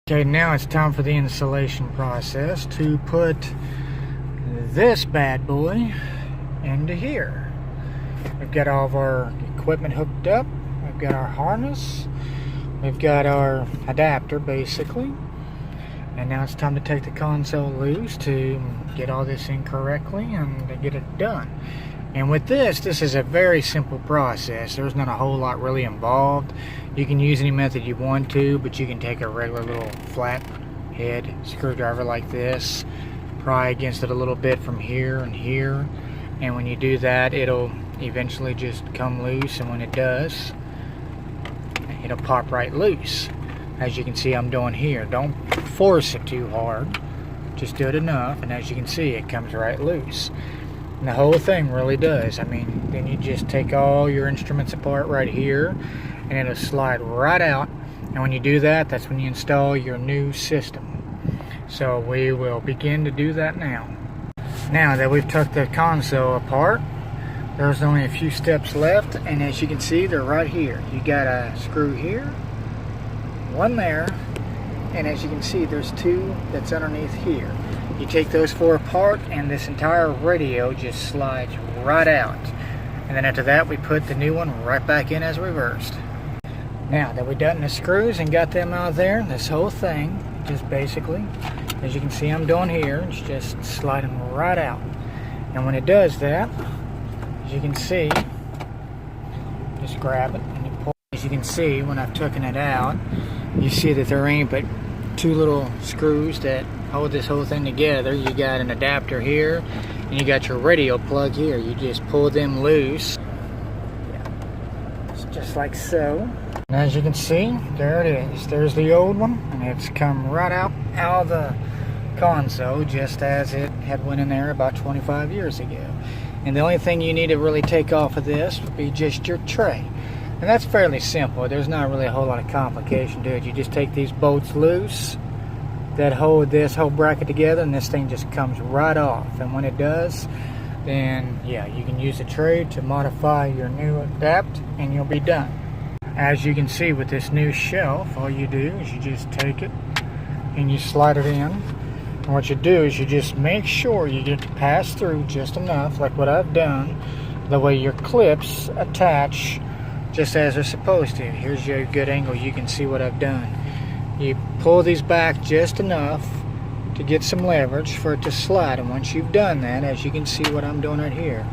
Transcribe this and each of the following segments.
Okay, now it's time for the installation process to put this bad boy into here. We've got all of our equipment hooked up. We've got our harness. We've got our adapter basically. And now it's time to take the console loose to get all this in correctly and to get it done. And with this is a very simple process. There's not a whole lot really involved. You can use any method you want to, but you can take a regular little flat head screwdriver like this, pry against it a little bit from here and here, and when you do that, it'll eventually just come loose, and when it does, it'll pop right loose. As you can see, I'm doing here. Don't force it too hard. Just do it enough, and as you can see, it comes right loose. And the whole thing really does. I mean, then you just take all your instruments apart right here, and it'll slide right out. And when you do that, that's when you install your new system. So we will begin to do that now. Now that we've took the console apart, there's only a few steps left, and as you can see, they're right here. You got a screw here, one there, and as you can see, there's two that's underneath here. You take those four apart, and this entire radio just slides right out. And then after that, we put the new one right back in as reversed. Now that we've done the screws and got them out of there, this whole thing just basically, as you can see I'm doing here, it's just sliding right out. And when it does that, as you can see, just grab it and you pull. As you can see, when I've taken it out, you see that there ain't but two little screws that hold this whole thing together. You got an adapter here, and you got your radio plug here. You just pull them loose. It's just like so. And as you can see, there it is. There's the old one, and it's come right out of the console, just as it had went in there about 25 years ago. And the only thing you need to really take off of this would be just your tray. And that's fairly simple. There's not really a whole lot of complication to it. You just take these bolts loose that hold this whole bracket together, and this thing just comes right off. And when it does, then yeah, you can use the tray to modify your new adapt, and you'll be done. As you can see with this new shelf, all you do is you just take it and you slide it in. And what you do is you just make sure you get to pass through just enough, like what I've done, the way your clips attach just as they're supposed to. Here's your good angle, you can see what I've done. You pull these back just enough to get some leverage for it to slide, and once you've done that, as you can see what I'm doing right here,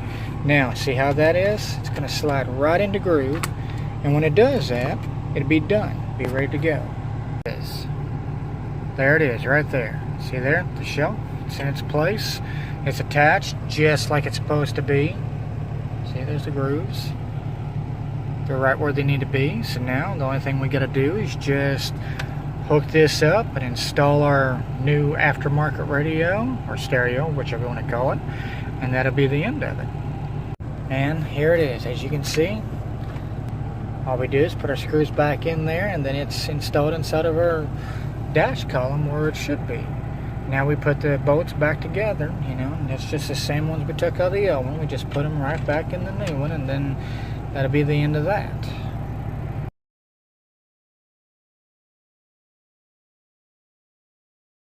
now see how that is? It's going to slide right into groove, and when it does that, it'll be done, be ready to go. There it is right there. See there, the shelf, it's in its place, it's attached just like it's supposed to be. See, there's the grooves. They're right where they need to be. So now the only thing we got to do is just hook this up and install our new aftermarket radio or stereo, whichever you want to call it, and that'll be the end of it. And here it is. As you can see, all we do is put our screws back in there, and then it's installed inside of our dash column where it should be. Now we put the bolts back together, you know, and it's just the same ones we took out of the old one. We just put them right back in the new one, and then that'll be the end of that.